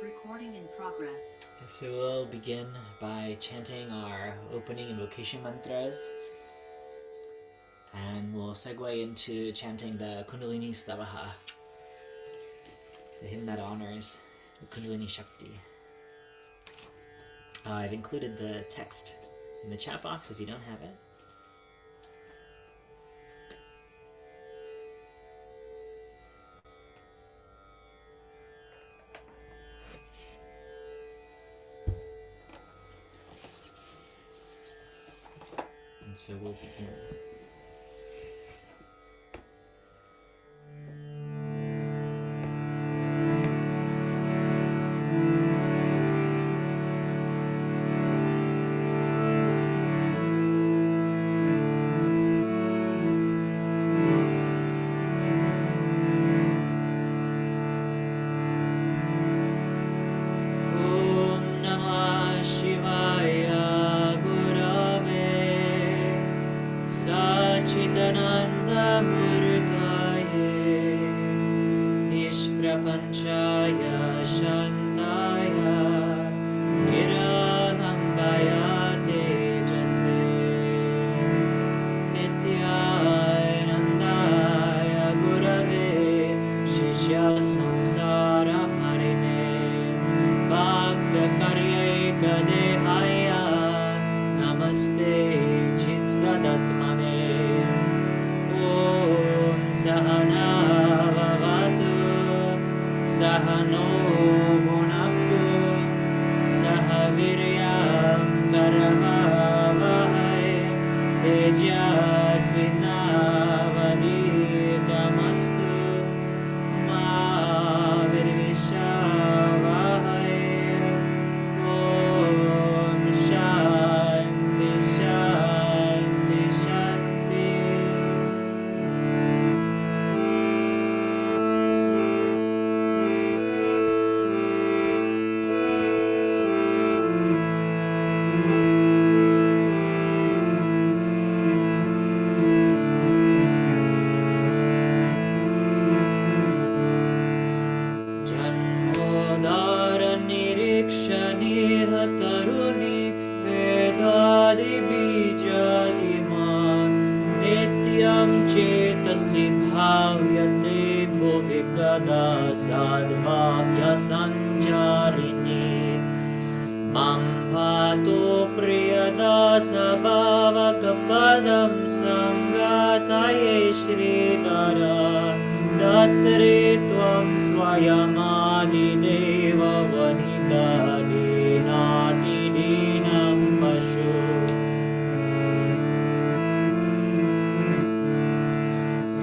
Recording in progress. So we'll begin by chanting our opening invocation mantras, and we'll segue into chanting the Kundalini Stavaha, the hymn that honors the Kundalini Shakti. I've included the text in the chat box if you don't have it. And so we'll begin. Panchaya Shantaya Niranambaya Tejase Nityaya Nandaya Gurave Shishya Samsara Harine Bhakta Karyeka Dehaya Namaste Chit Sadatmane Om Sahana Sahano Bhunaktu Sahaviryam Karavavahai Tejasvinavaditamastu Ma Virvishavahai Om Shanti Shanti Shanti. Tharuni Vedadi Bijadima Nityam Chetasi Bhavyate Bhuvikada Sadvakya Sancharini Mamphato Priyadasa Bhavakapadam Sangataye Shridhara Datri Tvam Swayamadi Deva Vanitadi Dinam Pashu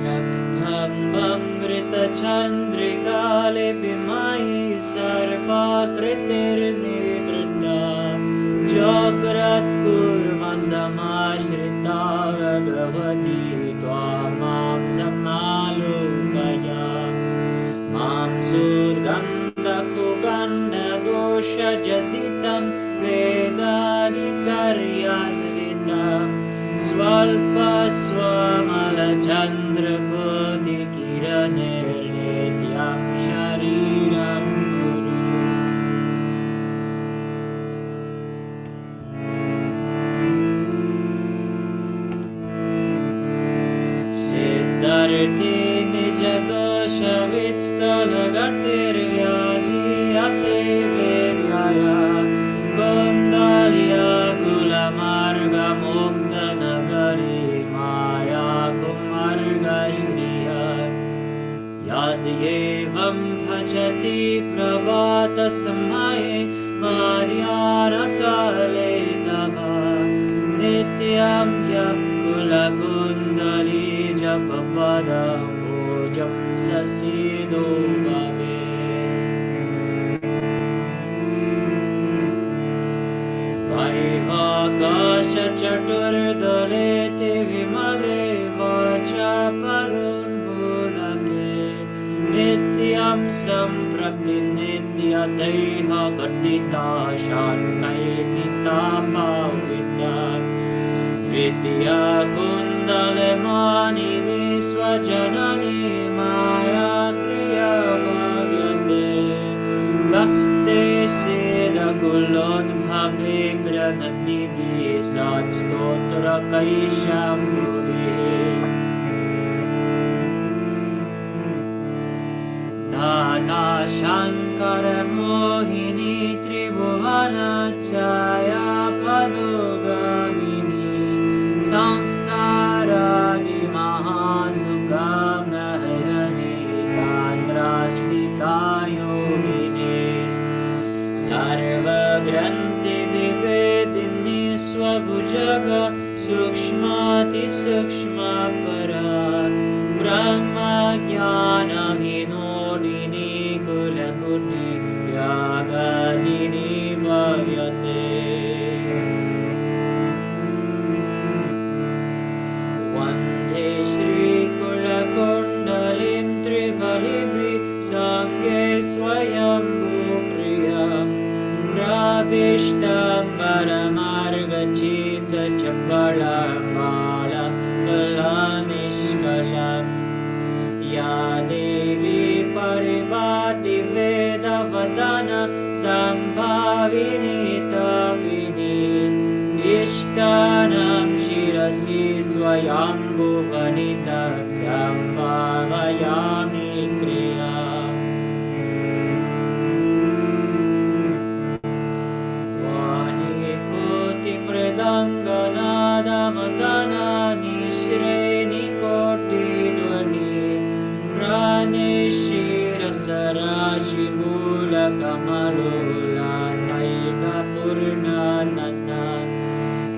Raktambamrita Chandrigale Bimai Sarpa Kritir Nidrita Jagrat Kurma Samashrita Bhagavati Tvamam Samalokaya Mam Surganda Kuganda Dosha Jaditam Vedadi Karyanvitam Swalpa Swamala Chandra Koti Kiranir Nityam Shariram Guru. Siddharthi Nijadosha Vitsthalagatir Vyajiyate Vedyaya Kundalya Kulamarga Mukta Nagari Maya Kumarga Shriya Yad Yevam Bhajati Prabhata Samaye Maryana Kale Tava Nityam Yakula Kundali Japapada Bhojam Sasido Bhave Vaivakasha Chaturdalete Vimale Vacha Palun Bulake Nityam Samprapti Nitya Deha Katita Shantaitita Pavita Vidya Kundalemani Viswajanani Maya Kriya Bhavyate Gaste seda kulodbhave pranati bisat stotra kaishambhuvi Dada Shankara Mohini Tribhuvana Chaya Padogamini Samsara Di Mahasukha Naharani Tantras Lita Yogini Sarva Granthi Vipedini Swabhujaga Sukshmati Sukshma Para Brahma Jnana Vinodini Kulakuti Yagadini Bhavyate Vande Shri Kulakundalim Trivalibhi Sange Swayambhu Priyam Pravishtam Paramargachita Chakalam Mala Kalanishkalam Ya Devi Parivati Vedavadana Sambhavini Tapini Ishtanam Shirasi Swayambhu Vanitam Sambhavayami Kriyam Vanikoti Mridangana Madana Nishreni Koti Dwani Praneshira Sarashi Mula Kamalula Saika Purnanana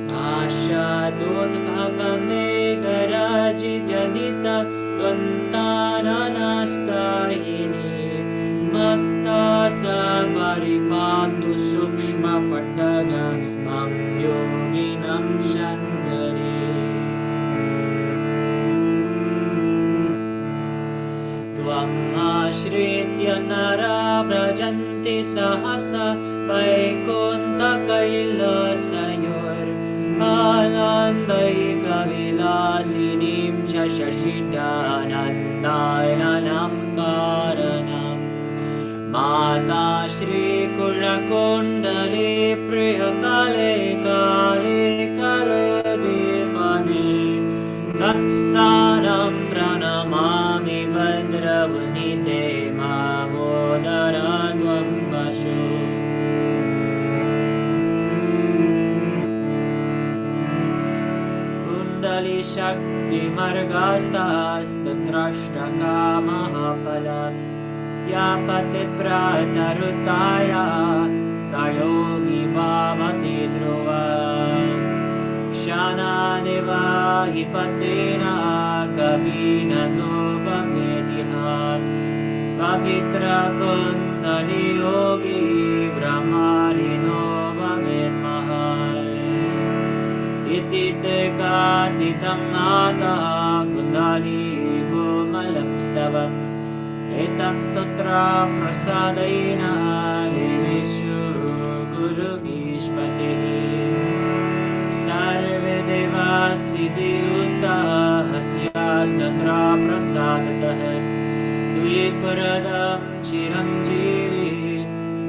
Asha Dodbhava Megaraji Janita Gantananastahini Matta Savaripatu Sukshma Pataga Mam Yoginam Shankari Ashritya nara vrajanti sahasa Vaikunta kailasayor Anandaika vilasinim shashashidanandayanam karanam Mata Shri Kulakundali Priyakale Kale Kaladevane Tatstanam pranamami Bhadravnite Mamodaradvam Pashu Kundali Shakti Margastastastashtaka Mahapalam Yapatit Pratarutaya Sayogi Bhavati Dhruvam Kshanadeva Hipatena Kavina to Bhavediha Pavitra Kundali Yogi Brahmalino Bhavedmahai Iti te katitam nata Kundali Komalam Stavam Etat stotra prasadaina Devishu Guru Gishpatihi Sarve Devasiti Uttahasya Statra Prasadatah Dviparadam Chiranjeevi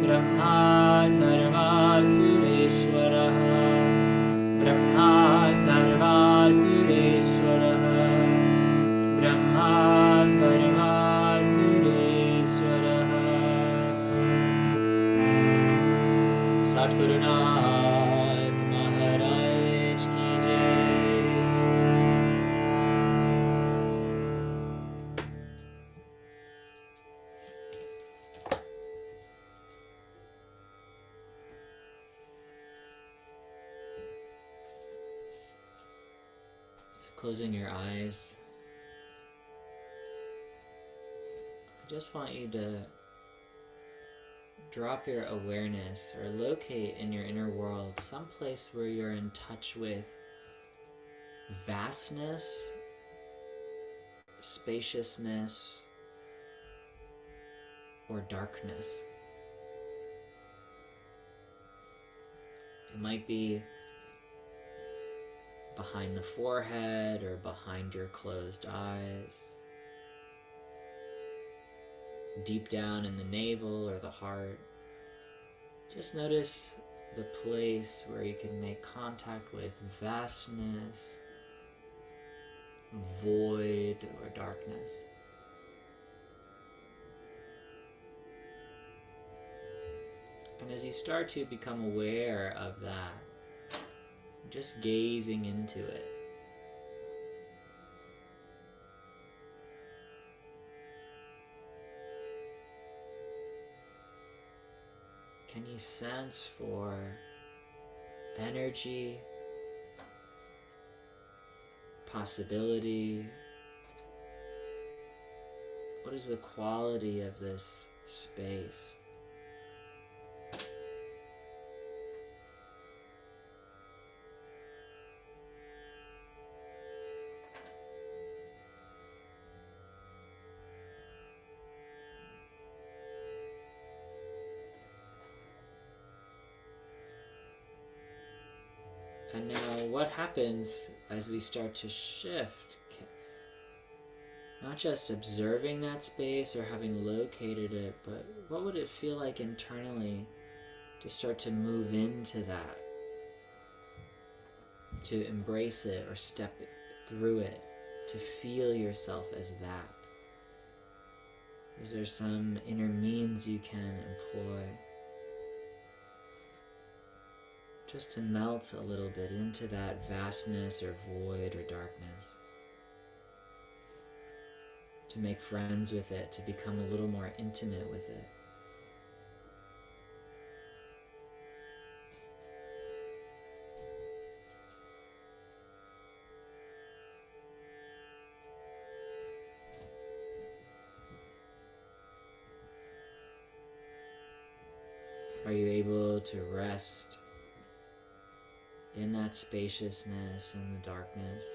Brahma Sarva Sureshwaraha Brahma Sarva Sureshwaraha Brahma Sarva Sureshwaraha Satgurunath Maharaj Ki Jai. So closing your eyes, I just want you to drop your awareness or locate in your inner world some place where you're in touch with vastness, spaciousness, or darkness. It might be behind the forehead or behind your closed eyes, deep down in the navel or the heart. Just notice the place where you can make contact with vastness, void, or darkness. And as you start to become aware of that, just gazing into it, can you sense for energy, possibility? What is the quality of this space? And now what happens as we start to shift? Not just observing that space or having located it, but what would it feel like internally to start to move into that? To embrace it or step through it, to feel yourself as that. Is there some inner means you can employ? Just to melt a little bit into that vastness or void or darkness. To make friends with it, to become a little more intimate with it. Are you able to rest in that spaciousness, in the darkness?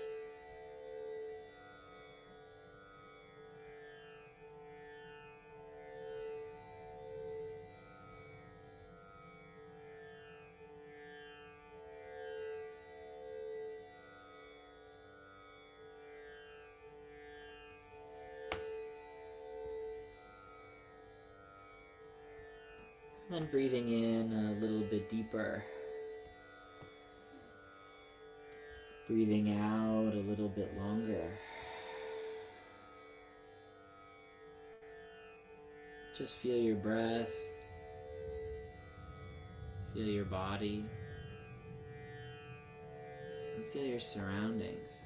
And then breathing in a little bit deeper. Breathing out a little bit longer. Just feel your breath. Feel your body. And feel your surroundings.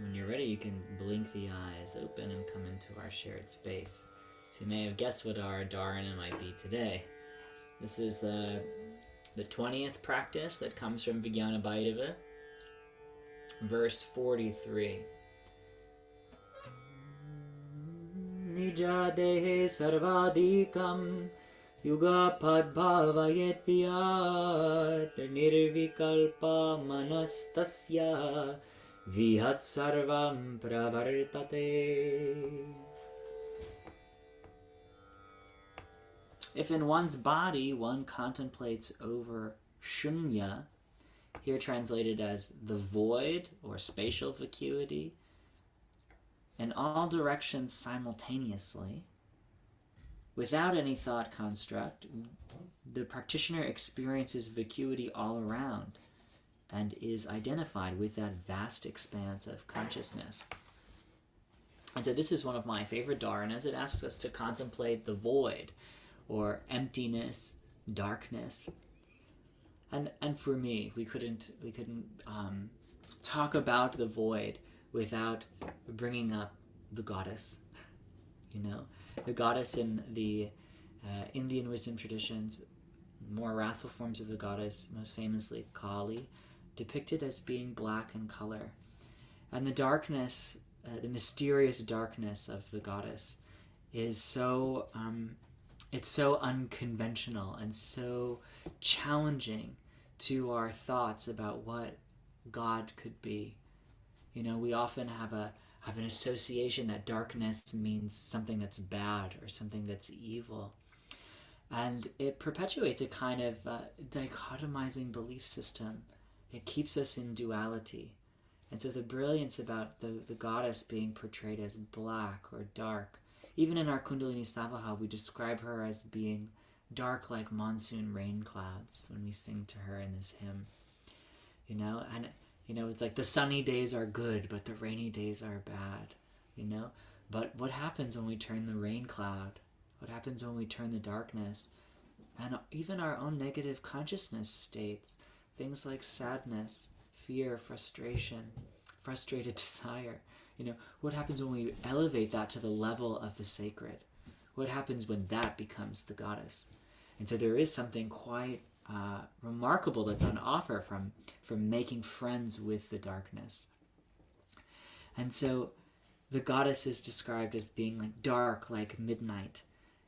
When you're ready, you can blink the eyes open and come into our shared space. So you may have guessed what our dharana might be today. This is the 20th practice that comes from Vijnana Bhairava, verse 43. Nija dehe sarvadikam yuga padbhavayet vyat nirvikalpa manastasya vihat sarvam pravartate. If in one's body one contemplates over shunya, here translated as the void or spatial vacuity, in all directions simultaneously, without any thought construct, the practitioner experiences vacuity all around and is identified with that vast expanse of consciousness. And so this is one of my favorite dharanas. It asks us to contemplate the void, or emptiness, darkness. And for me, we couldn't talk about the void without bringing up the goddess. The goddess in the Indian wisdom traditions, more wrathful forms of the goddess, most famously Kali, depicted as being black in color. And the darkness, the mysterious darkness of the goddess is so it's so unconventional and so challenging to our thoughts about what God could be. We often have an association that darkness means something that's bad or something that's evil. And it perpetuates a kind of dichotomizing belief system. It keeps us in duality. And so the brilliance about the goddess being portrayed as black or dark Even in our Kundalini Stavaha, we describe her as being dark like monsoon rain clouds when we sing to her in this hymn. And it's like the sunny days are good, but the rainy days are bad. But what happens when we turn the rain cloud? What happens when we turn the darkness? And even our own negative consciousness states, things like sadness, fear, frustration, frustrated desire. What happens when we elevate that to the level of the sacred? What happens when that becomes the goddess? And so there is something quite remarkable that's on offer from making friends with the darkness. And so the goddess is described as being like dark, like midnight.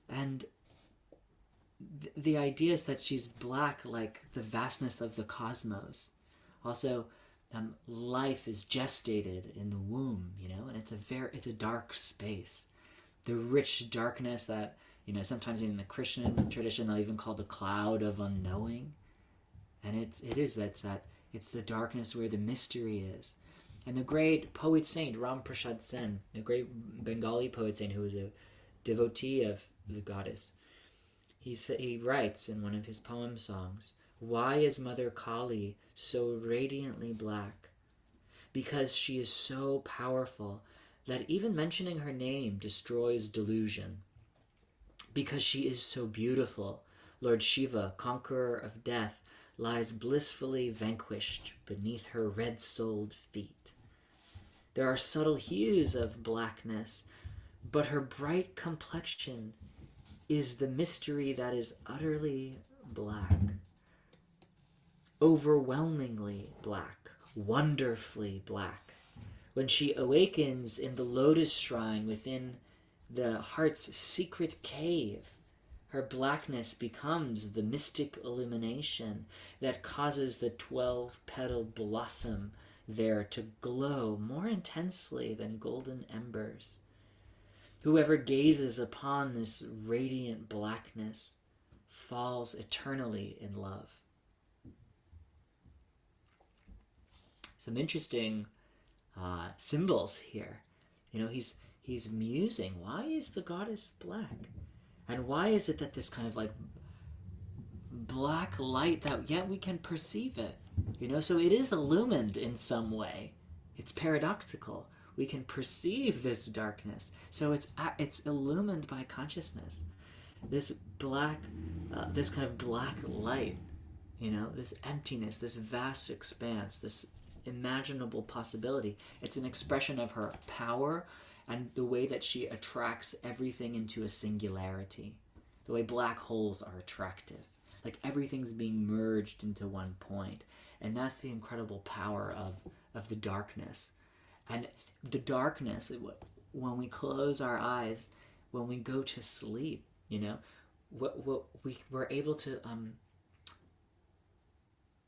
And the idea is that she's black, like the vastness of the cosmos. Also, life is gestated in the womb, and it's a dark space. The rich darkness that, sometimes in the Christian tradition they'll even call the cloud of unknowing. And it's the darkness where the mystery is. And the great poet saint Ramprasad Sen, the great Bengali poet saint who was a devotee of the goddess, he writes in one of his poem songs, "Why is Mother Kali so radiantly black? Because she is so powerful that even mentioning her name destroys delusion. Because she is so beautiful, Lord Shiva, conqueror of death, lies blissfully vanquished beneath her red-soled feet. There are subtle hues of blackness, but her bright complexion is the mystery that is utterly black. Overwhelmingly black, wonderfully black. When she awakens in the lotus shrine within the heart's secret cave, her blackness becomes the mystic illumination that causes the 12-petal blossom there to glow more intensely than golden embers. Whoever gazes upon this radiant blackness falls eternally in love." Some interesting symbols here. He's musing. Why is the goddess black? And why is it that this kind of like black light, that yet we can perceive it? So it is illumined in some way. It's paradoxical. We can perceive this darkness. So it's illumined by consciousness. This black, this kind of black light, this emptiness, this vast expanse, this imaginable possibility. It's an expression of her power and the way that she attracts everything into a singularity. The way black holes are attractive. Like everything's being merged into one point. And that's the incredible power of the darkness. And the darkness, when we close our eyes, when we go to sleep, we're able to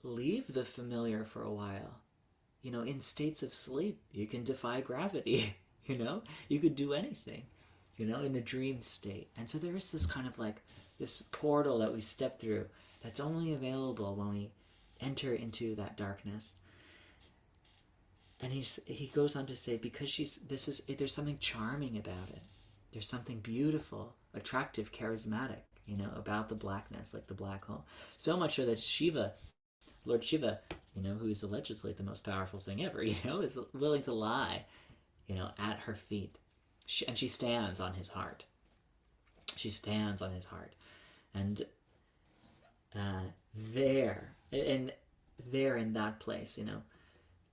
leave the familiar for a while. In states of sleep, you can defy gravity. You could do anything, in the dream state. And so there is this kind of like this portal that we step through that's only available when we enter into that darkness. And he goes on to say, because there's something charming about it. There's something beautiful, attractive, charismatic, about the blackness, like the black hole. So much so that Shiva, Lord Shiva, who is allegedly the most powerful thing ever, is willing to lie, at her feet. And she stands on his heart. She stands on his heart. And there in that place,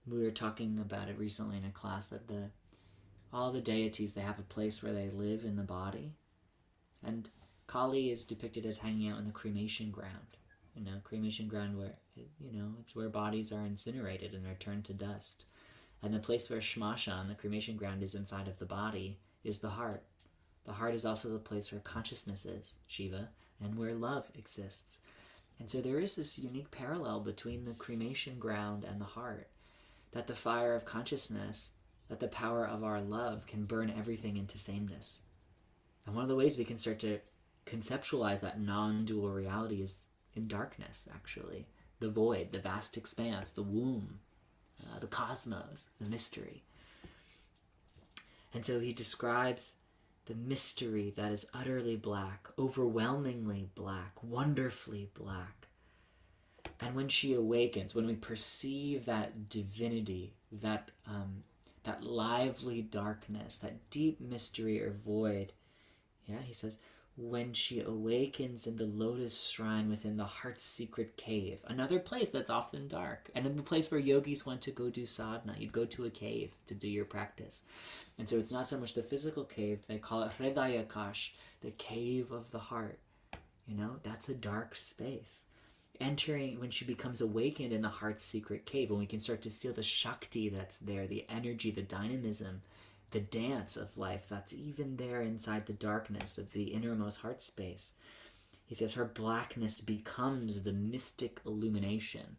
we were talking about it recently in a class that all the deities, they have a place where they live in the body. And Kali is depicted as hanging out in the cremation ground. Cremation ground where, it's where bodies are incinerated and are turned to dust. And the place where Shmashan, the cremation ground, is inside of the body is the heart. The heart is also the place where consciousness is, Shiva, and where love exists. And so there is this unique parallel between the cremation ground and the heart, that the fire of consciousness, that the power of our love can burn everything into sameness. And one of the ways we can start to conceptualize that non-dual reality is in darkness, actually. The void, the vast expanse, the womb, the cosmos, the mystery. And so he describes the mystery that is utterly black, overwhelmingly black, wonderfully black. And when she awakens, when we perceive that divinity, that lively darkness, that deep mystery or void, yeah, he says, when she awakens in the lotus shrine within the heart's secret cave, another place that's often dark, and in the place where yogis went to go do sadhana, you'd go to a cave to do your practice. And so it's not so much the physical cave, they call it Hridayakash, the cave of the heart. That's a dark space. Entering, when she becomes awakened in the heart's secret cave, when we can start to feel the Shakti that's there, the energy, the dynamism, the dance of life that's even there inside the darkness of the innermost heart space. He says her blackness becomes the mystic illumination.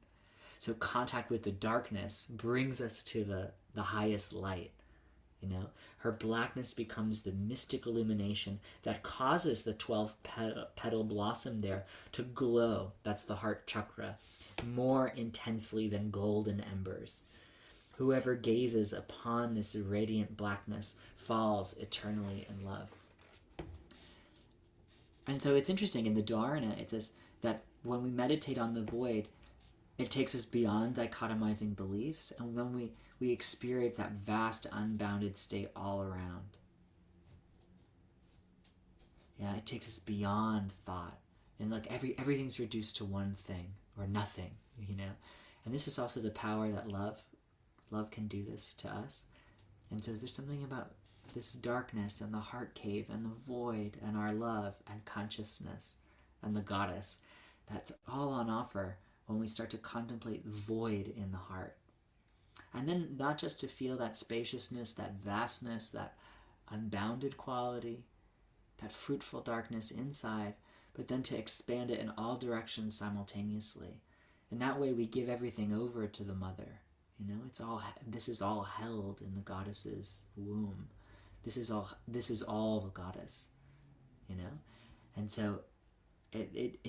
So contact with the darkness brings us to the highest light. Her blackness becomes the mystic illumination that causes the 12 petal blossom there to glow. That's the heart chakra, more intensely than golden embers. Whoever gazes upon this radiant blackness falls eternally in love. And so it's interesting, in the Dharana, it says that when we meditate on the void, it takes us beyond dichotomizing beliefs, and when we experience that vast, unbounded state all around. Yeah, it takes us beyond thought. And like everything's reduced to one thing, or nothing, And this is also the power that love can do this to us. And so there's something about this darkness and the heart cave and the void and our love and consciousness and the goddess that's all on offer when we start to contemplate the void in the heart. And then not just to feel that spaciousness, that vastness, that unbounded quality, that fruitful darkness inside, but then to expand it in all directions simultaneously. And that way we give everything over to the mother. This is all held in the goddess's womb. This is all the goddess. And so it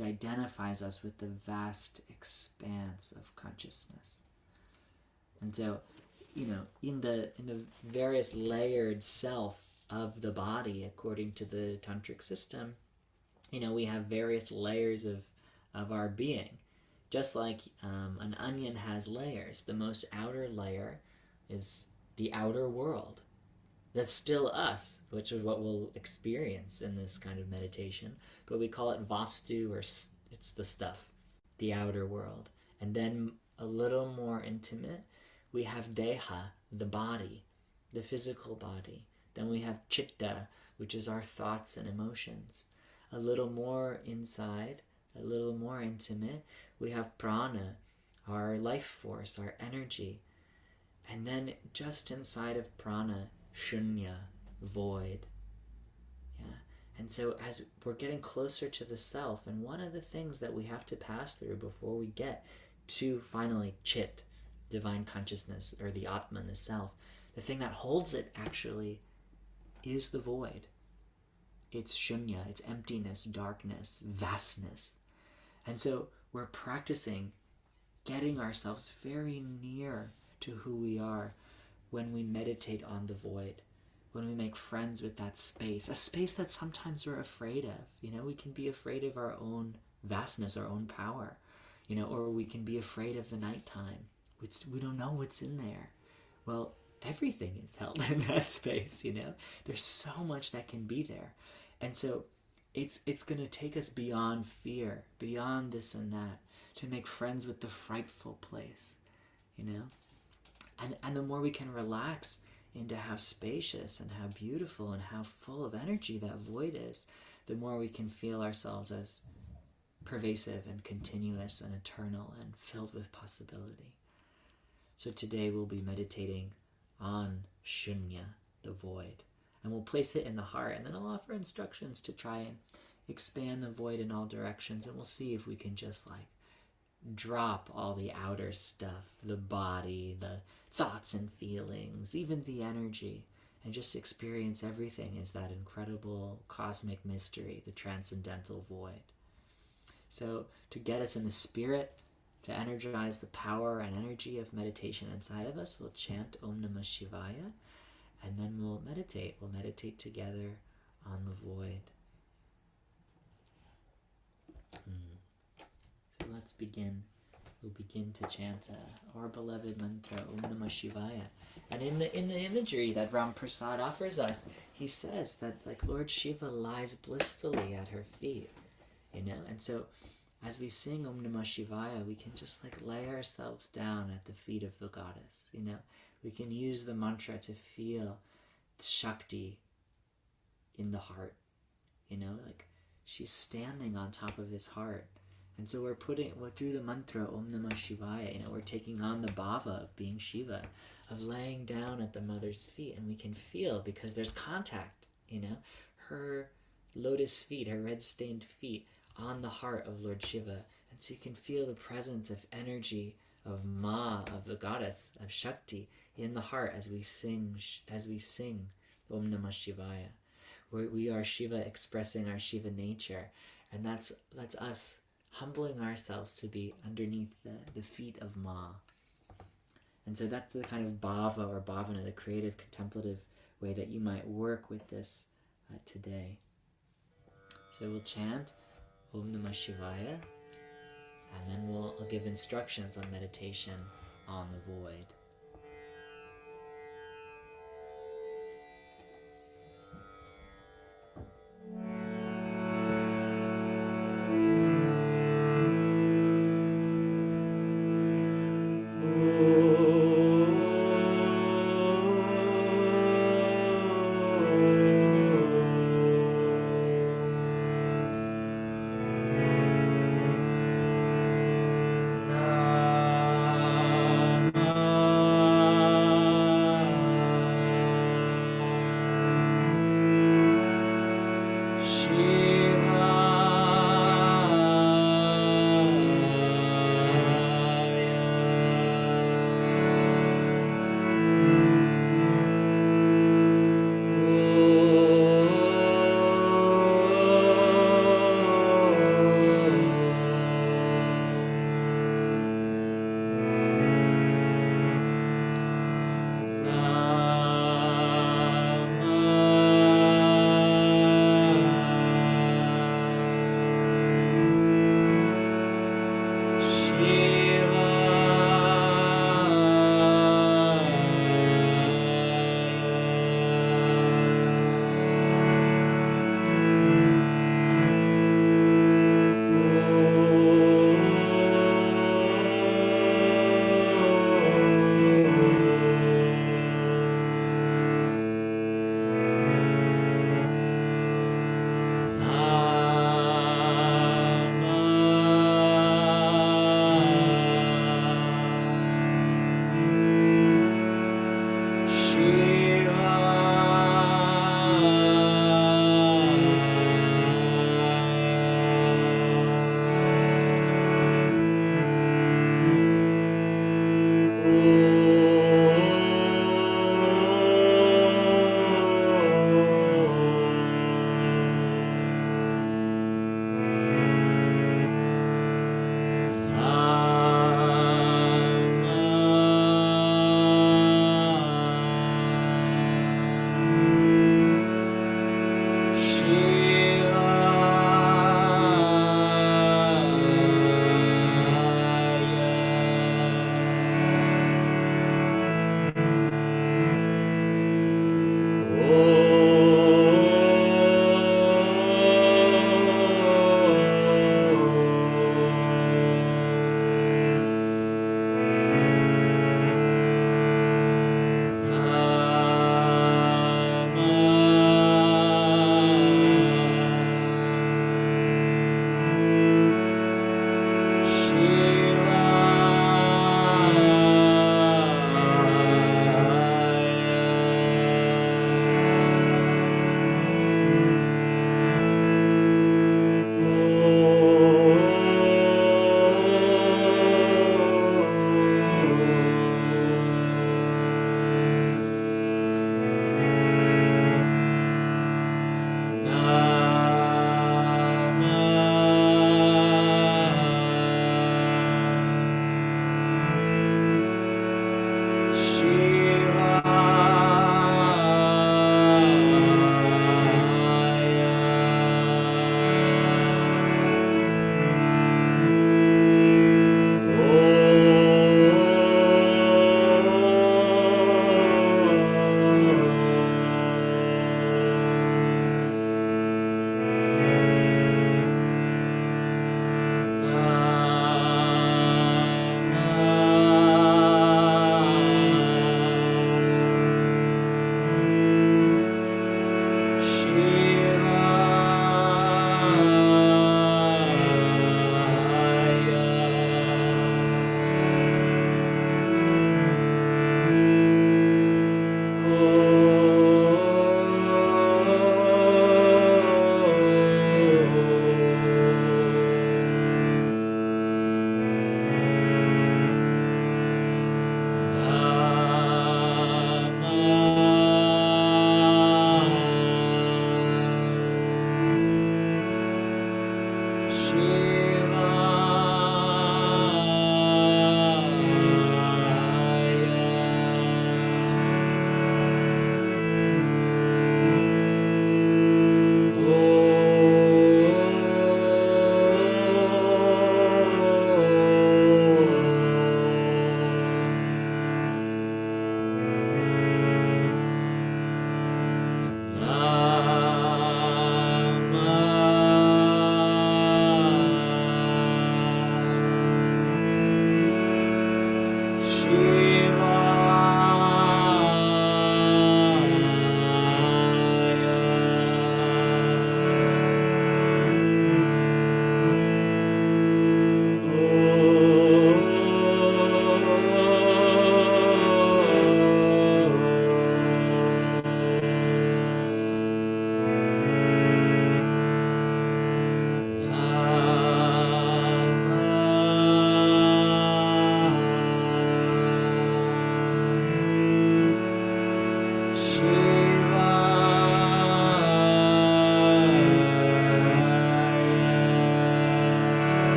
identifies us with the vast expanse of consciousness. And so, in the various layered self of the body, according to the tantric system, we have various layers of our being. Just like an onion has layers, the most outer layer is the outer world. That's still us, which is what we'll experience in this kind of meditation. But we call it vastu, or it's the stuff, the outer world. And then a little more intimate, we have deha, the body, the physical body. Then we have chitta, which is our thoughts and emotions. A little more inside, a little more intimate, we have prana, our life force, our energy. And then just inside of prana, shunya, void. Yeah. And so as we're getting closer to the self, and one of the things that we have to pass through before we get to finally chit, divine consciousness, or the atman, the self, the thing that holds it actually is the void. It's shunya, it's emptiness, darkness, vastness. And so we're practicing getting ourselves very near to who we are when we meditate on the void, when we make friends with that space, a space that sometimes we're afraid of. We can be afraid of our own vastness, our own power, or we can be afraid of the nighttime. We don't know what's in there. Well, everything is held in that space, There's so much that can be there. And so it's going to take us beyond fear, beyond this and that, to make friends with the frightful place, And the more we can relax into how spacious and how beautiful and how full of energy that void is, the more we can feel ourselves as pervasive and continuous and eternal and filled with possibility. So today we'll be meditating on shunya, the void. And we'll place it in the heart, and then I'll offer instructions to try and expand the void in all directions, and we'll see if we can just drop all the outer stuff, the body, the thoughts and feelings, even the energy, and just experience everything as that incredible cosmic mystery, the transcendental void. So to get us in the spirit, to energize the power and energy of meditation inside of us, we'll chant Om Namah Shivaya. and then we'll meditate. We'll meditate together on the void. So let's begin. We'll begin to chant our beloved mantra, Om Namah Shivaya. And in the imagery that Ramprasad offers us, he says that like Lord Shiva lies blissfully at her feet, And so as we sing Om Namah Shivaya, we can just like lay ourselves down at the feet of the goddess, We can use the mantra to feel Shakti in the heart, like she's standing on top of his heart. And so we're through the mantra Om Namah Shivaya, we're taking on the bhava of being Shiva, of laying down at the mother's feet, and we can feel, because there's contact, her lotus feet, her red-stained feet on the heart of Lord Shiva. And so you can feel the presence of energy of Ma, of the goddess, of Shakti, in the heart as we sing Om Namah Shivaya. We are Shiva expressing our Shiva nature, and that's us humbling ourselves to be underneath the feet of Ma. And so that's the kind of bhava or bhavana, the creative, contemplative way that you might work with this today. So we'll chant Om Namah Shivaya, and then I'll give instructions on meditation on the void. Namah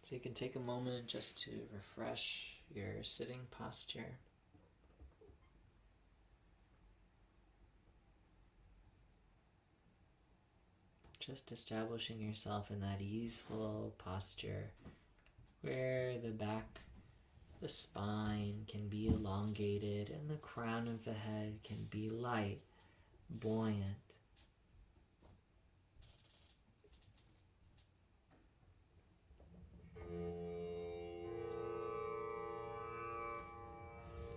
So you can take a moment just to refresh your sitting posture. Just establishing yourself in that easeful posture where the back, the spine can be elongated and the crown of the head can be light, buoyant.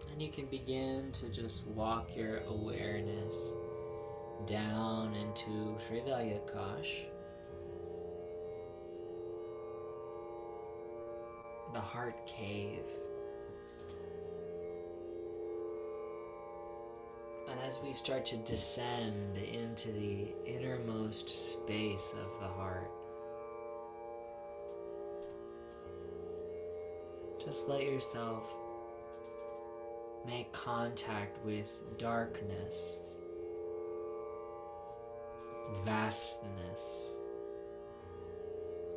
And you can begin to just walk your awareness down into Shivaya, the heart cave. And as we start to descend into the innermost space of the heart, just let yourself make contact with darkness, vastness,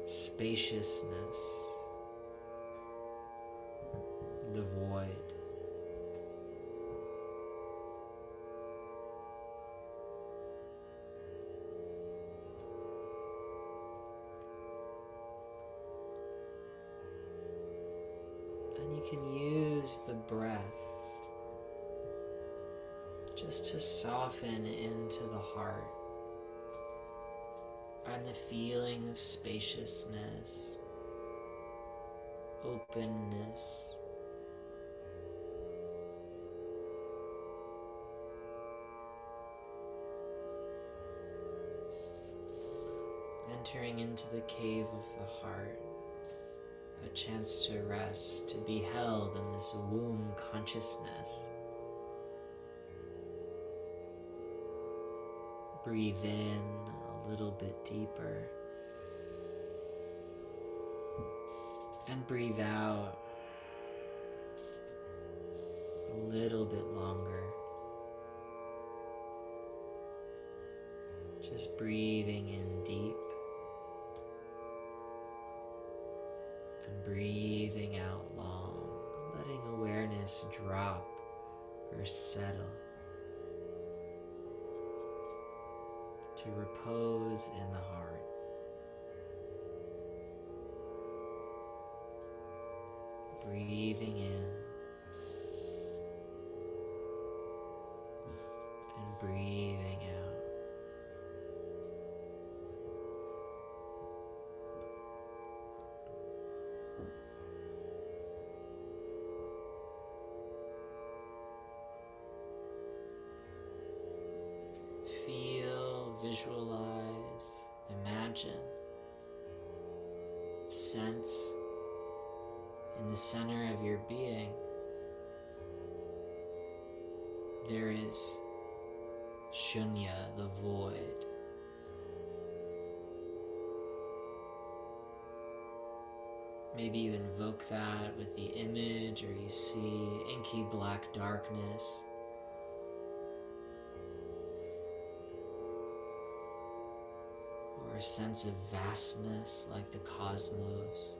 spaciousness, the void. And you can use the breath just to soften into the heart and the feeling of spaciousness, openness, entering into the cave of the heart, a chance to rest, to be held in this womb consciousness. Breathe in a little bit deeper and breathe out a little bit longer. Just breathing in deep and breathing out long, letting awareness drop or settle to repose in the heart. Breathing in and breathing out. Feel, visualize, imagine, sense in the center of your being there is Shunya, the void. Maybe you invoke that with the image, or you see inky black darkness. Or a sense of vastness like the cosmos.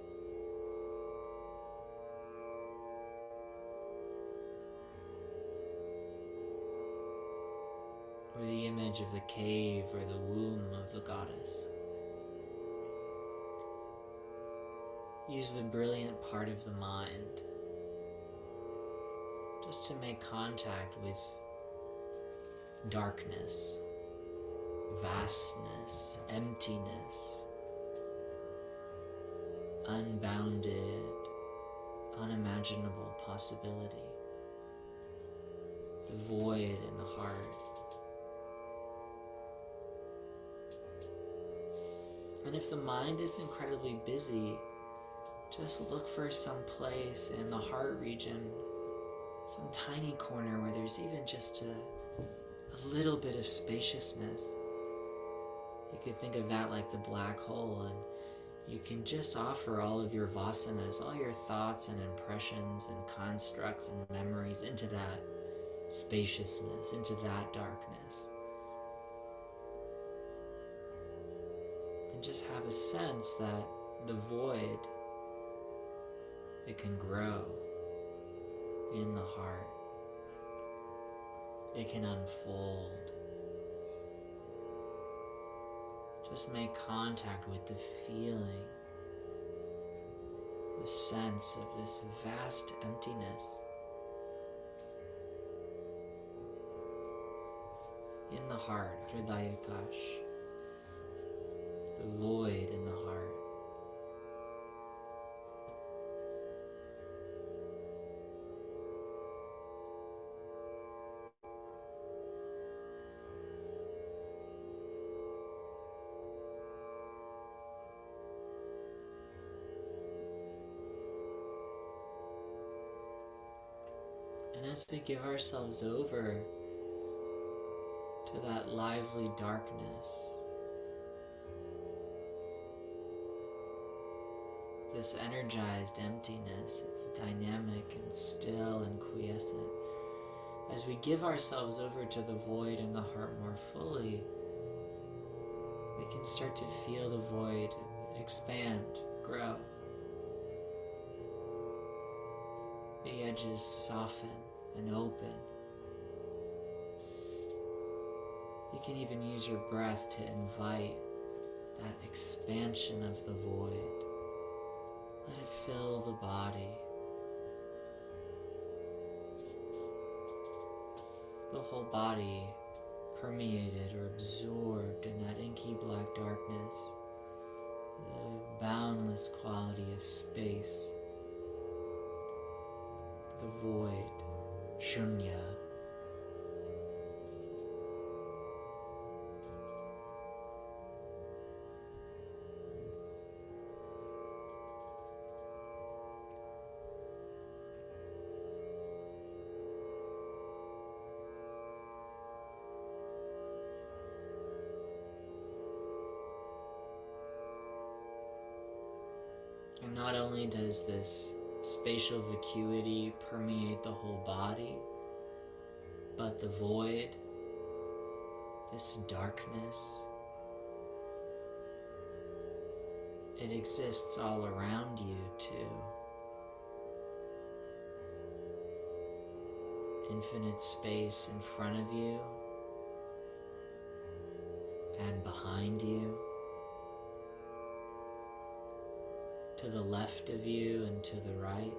Or the image of the cave or the womb of the goddess. Use the brilliant part of the mind just to make contact with darkness, vastness, emptiness, unbounded, unimaginable possibility, the void in the heart. And if the mind is incredibly busy, just look for some place in the heart region, some tiny corner where there's even just a little bit of spaciousness. You could think of that like the black hole, and you can just offer all of your vasanas, all your thoughts and impressions and constructs and memories into that spaciousness, into that darkness. And just have a sense that the void It can grow in the heart. It can unfold. Just make contact with the feeling, the sense of this vast emptiness in the heart, Hridayakash, the void in the heart. And as we give ourselves over to that lively darkness, this energized emptiness, it's dynamic and still and quiescent. As we give ourselves over to the void in the heart more fully, we can start to feel the void expand, grow. The edges soften and open. You can even use your breath to invite that expansion of the void. Let it fill the body. The whole body permeated or absorbed in that inky black darkness, the boundless quality of space, the void, shunya. And not only does this spatial vacuity permeate the whole body, but the void, this darkness, it exists all around you too. Infinite space in front of you and behind you, to the left of you and to the right.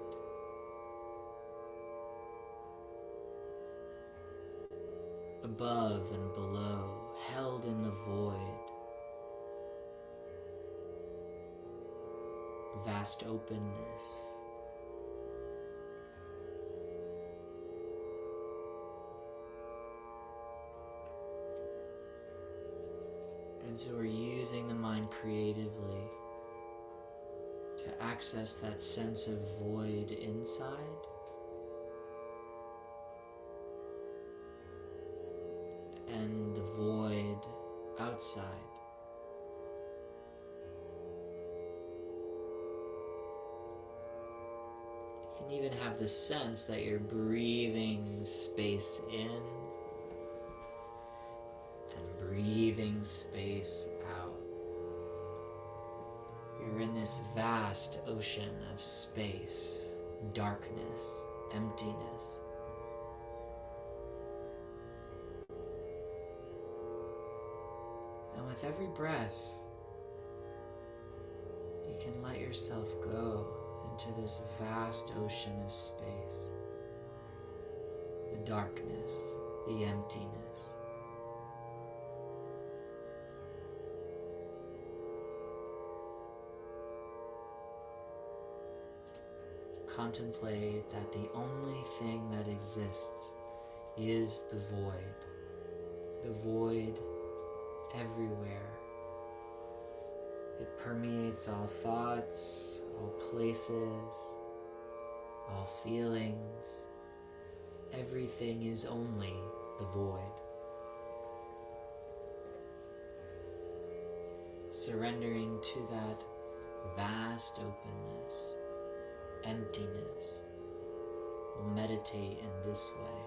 Above and below, held in the void. Vast openness. And so we're using the mind creatively to access that sense of void inside and the void outside. You can even have the sense that you're breathing space in and breathing space out. You're in this vast ocean of space, darkness, emptiness. And with every breath, you can let yourself go into this vast ocean of space, the darkness, the emptiness. Contemplate that the only thing that exists is the void everywhere. It permeates all thoughts, all places, all feelings. Everything is only the void. Surrendering to that vast openness, emptiness. We'll meditate in this way.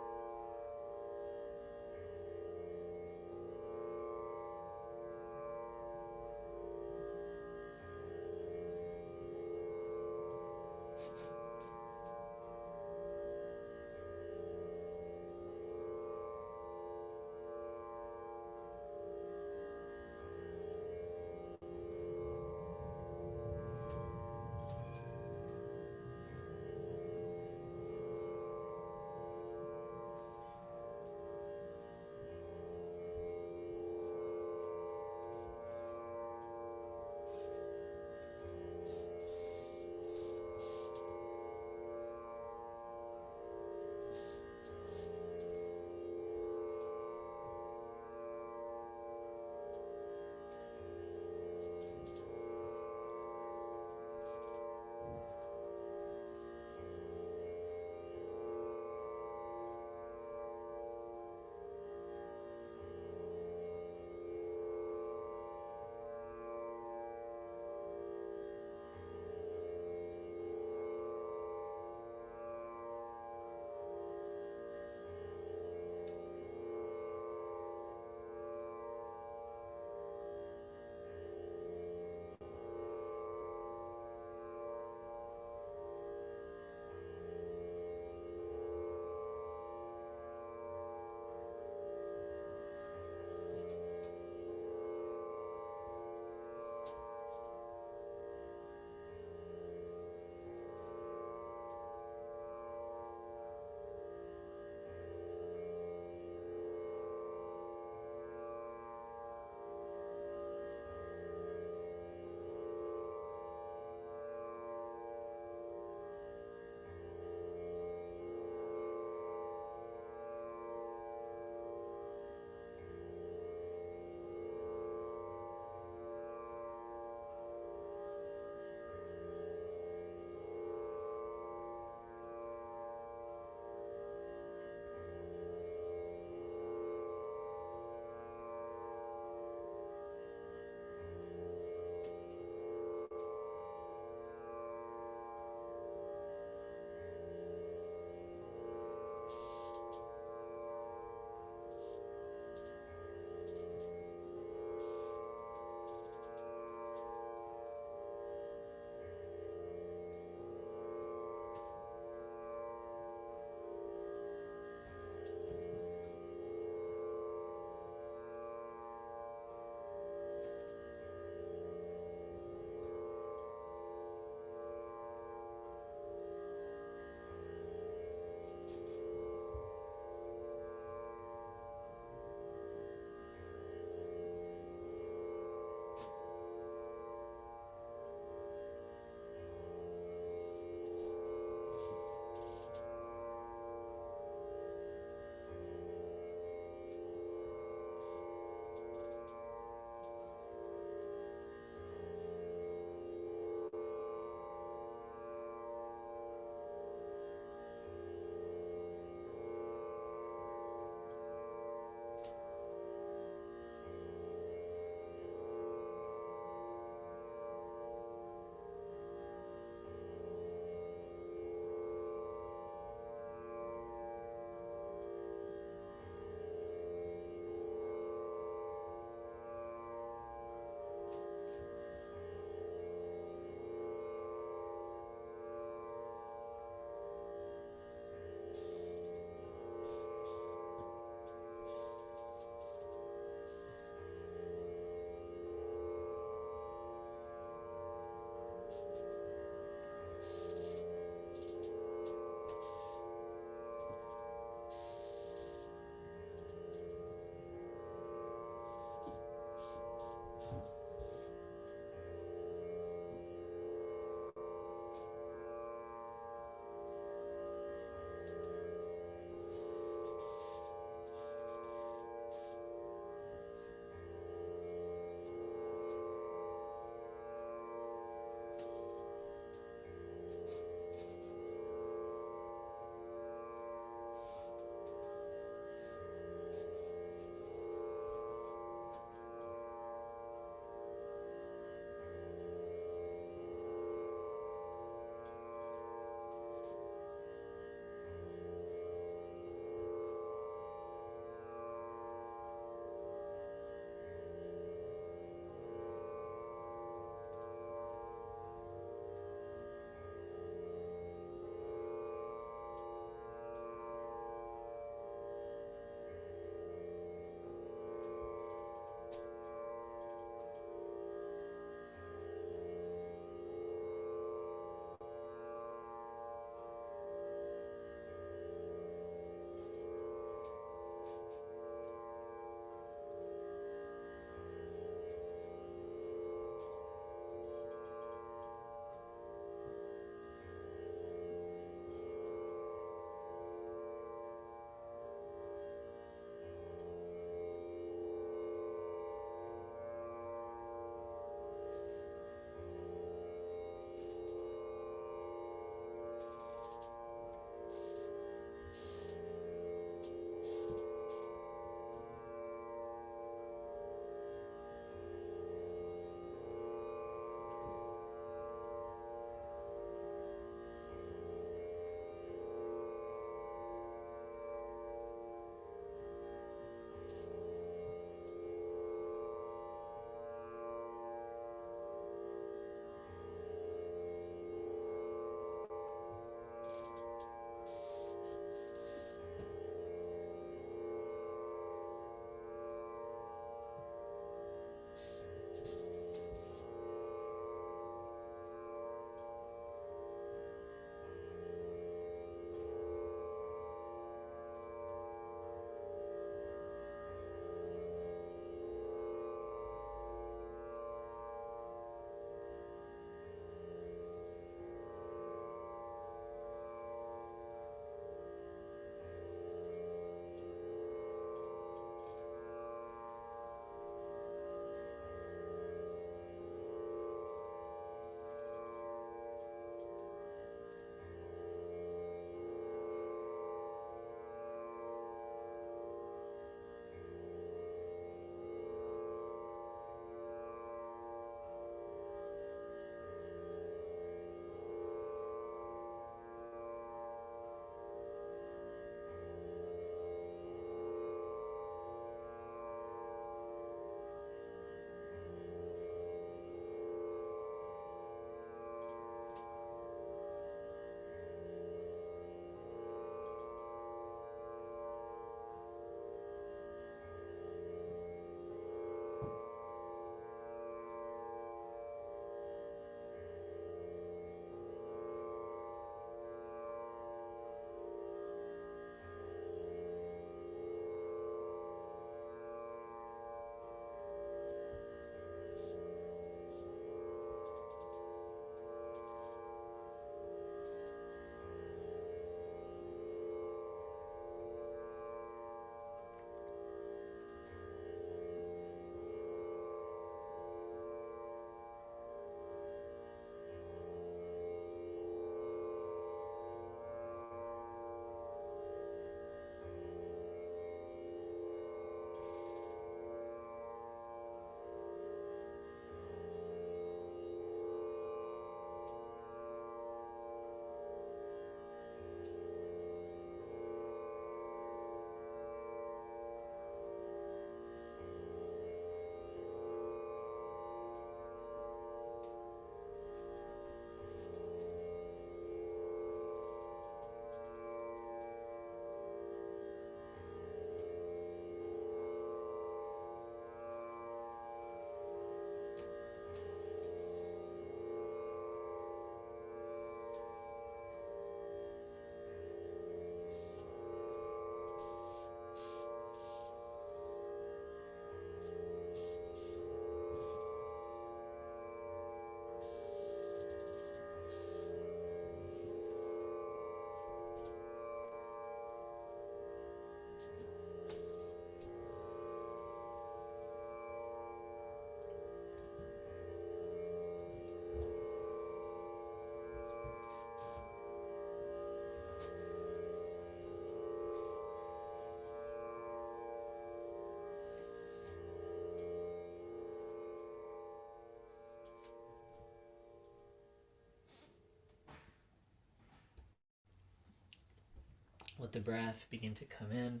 Let the breath begin to come in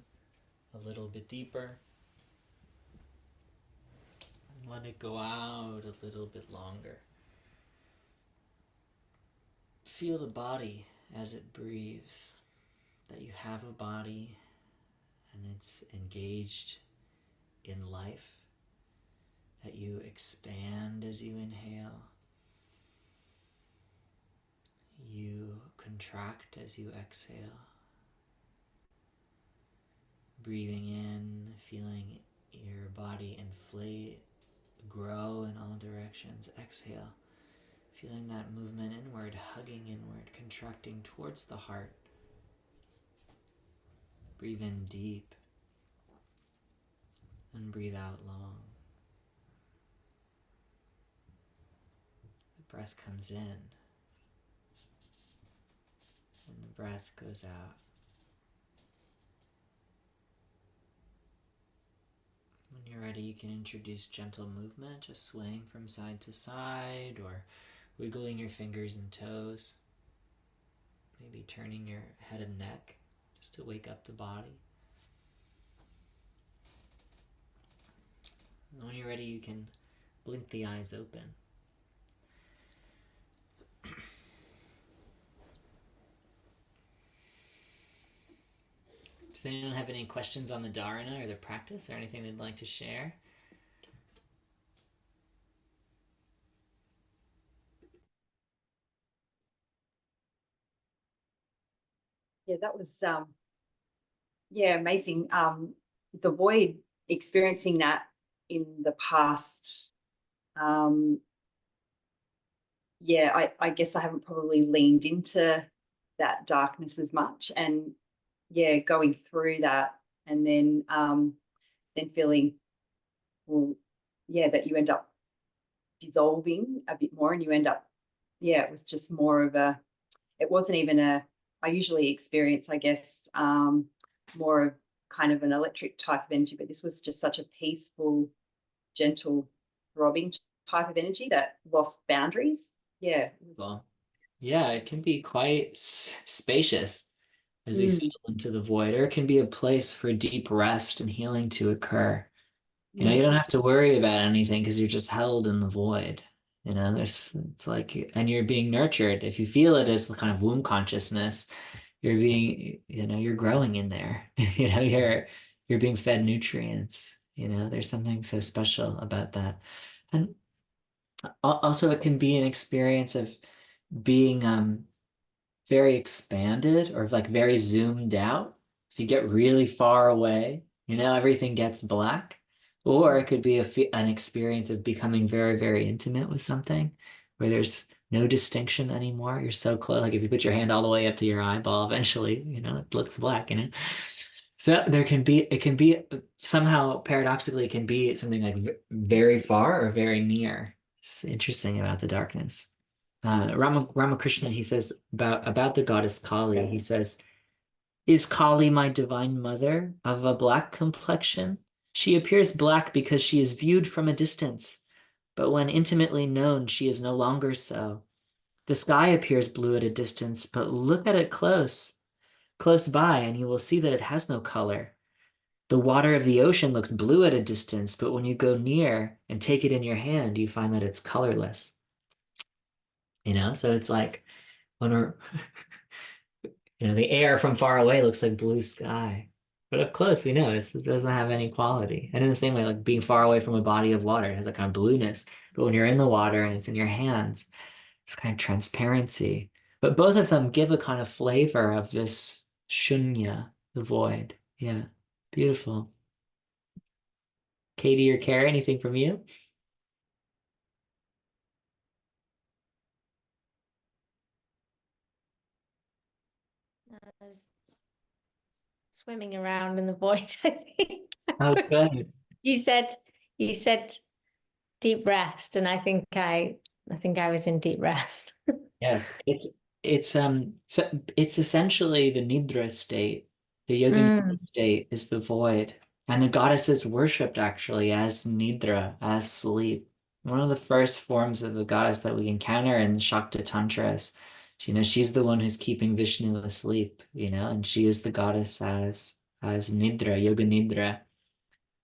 a little bit deeper. And let it go out a little bit longer. Feel the body as it breathes, that you have a body and it's engaged in life, that you expand as you inhale, you contract as you exhale, breathing in, feeling your body inflate, grow in all directions. Exhale, feeling that movement inward, hugging inward, contracting towards the heart. Breathe in deep and breathe out long. The breath comes in and the breath goes out. When you're ready, you can introduce gentle movement, just swaying from side to side or wiggling your fingers and toes. Maybe turning your head and neck just to wake up the body. And when you're ready, you can blink the eyes open. Does anyone have any questions on the dharana or the practice or anything they'd like to share? Yeah, that was amazing. The void, experiencing that in the past. I guess I haven't probably leaned into that darkness as much, and going through that, and then feeling, well, that you end up dissolving a bit more, and you end up, it was just more of a, it wasn't even a, I usually experience, I guess, more of kind of an electric type of energy, but this was just such a peaceful, gentle, throbbing type of energy that lost boundaries. Well, yeah, it can be quite spacious as we settle into the void, or it can be a place for deep rest and healing to occur. You don't have to worry about anything because you're just held in the void. It's like, and you're being nurtured. If you feel it as the kind of womb consciousness, you're being, you're growing in there. You're being fed nutrients. There's something so special about that. And also it can be an experience of being very expanded or like very zoomed out. If you get really far away, everything gets black. Or it could be an experience of becoming very, very intimate with something where there's no distinction anymore. You're so close. Like if you put your hand all the way up to your eyeball, eventually, it looks black. So it can be somehow paradoxically, it can be something like very far or very near. It's interesting about the darkness. Ramakrishna, he says about the goddess Kali, he says, "Is Kali my divine mother of a black complexion? She appears black because she is viewed from a distance, but when intimately known, she is no longer so. The sky appears blue at a distance, but look at it close by, and you will see that it has no color. The water of the ocean looks blue at a distance, but when you go near and take it in your hand, you find that it's colorless." So it's like when we're, the air from far away looks like blue sky. But up close, we know it doesn't have any quality. And in the same way, like being far away from a body of water, it has a kind of blueness. But when you're in the water and it's in your hands, it's kind of transparency. But both of them give a kind of flavor of this shunya, the void. Yeah, beautiful. Katie or Kara, anything from you? I was swimming around in the void, I think. Oh, good. You said deep rest, and I think I was in deep rest. Yes, it's essentially the nidra state. The yoga nidra state is the void. And the goddess is worshipped actually as nidra, as sleep. One of the first forms of the goddess that we encounter in the Shakta Tantras, she's the one who's keeping Vishnu asleep, and she is the goddess as Nidra, Yoga Nidra,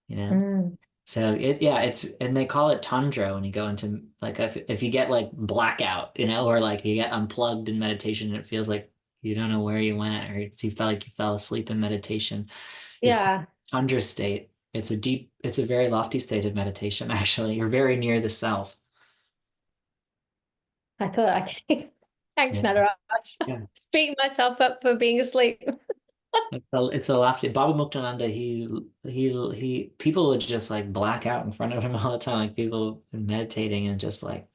you know. Mm. So and they call it Tandra when you go into like if you get like blackout, or like you get unplugged in meditation and it feels like you don't know where you went, or you felt like you fell asleep in meditation. It's Yeah, Tandra state. It's a very lofty state of meditation, actually. You're very near the self. I thought, okay, thanks, Yeah. Nadaraj. Yeah. Speaking myself up for being asleep. It's a lofty. Baba Muktananda, people would just like black out in front of him all the time, like people meditating and just like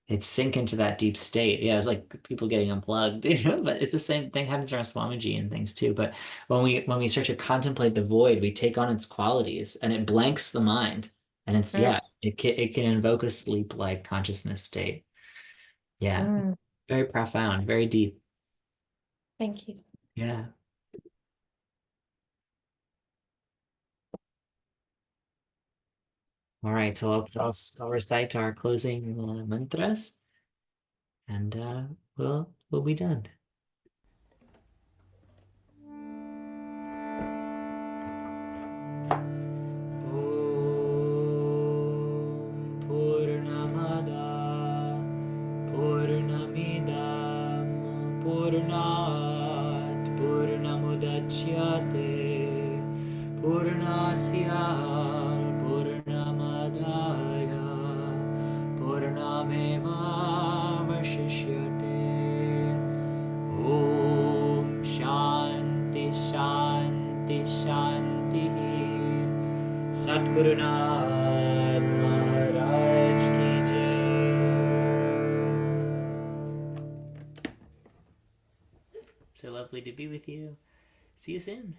it sink into that deep state. Yeah, it's like people getting unplugged, but it's the same thing happens around Swamiji and things too. But when we start to contemplate the void, we take on its qualities and it blanks the mind. And Mm, it can invoke a sleep-like consciousness state. Yeah, mm. very profound, very deep. Thank you. Yeah. All right, so I'll recite our closing mantras, and we'll be done. Om Purnamada Purnamidam Purnat Purnamudachyate Purnasya Purnamadaya Purnameva Vashishyate Om Shanti Shanti Shanti Satgurunath Maharaj ki jai. So lovely to be with you. See you soon.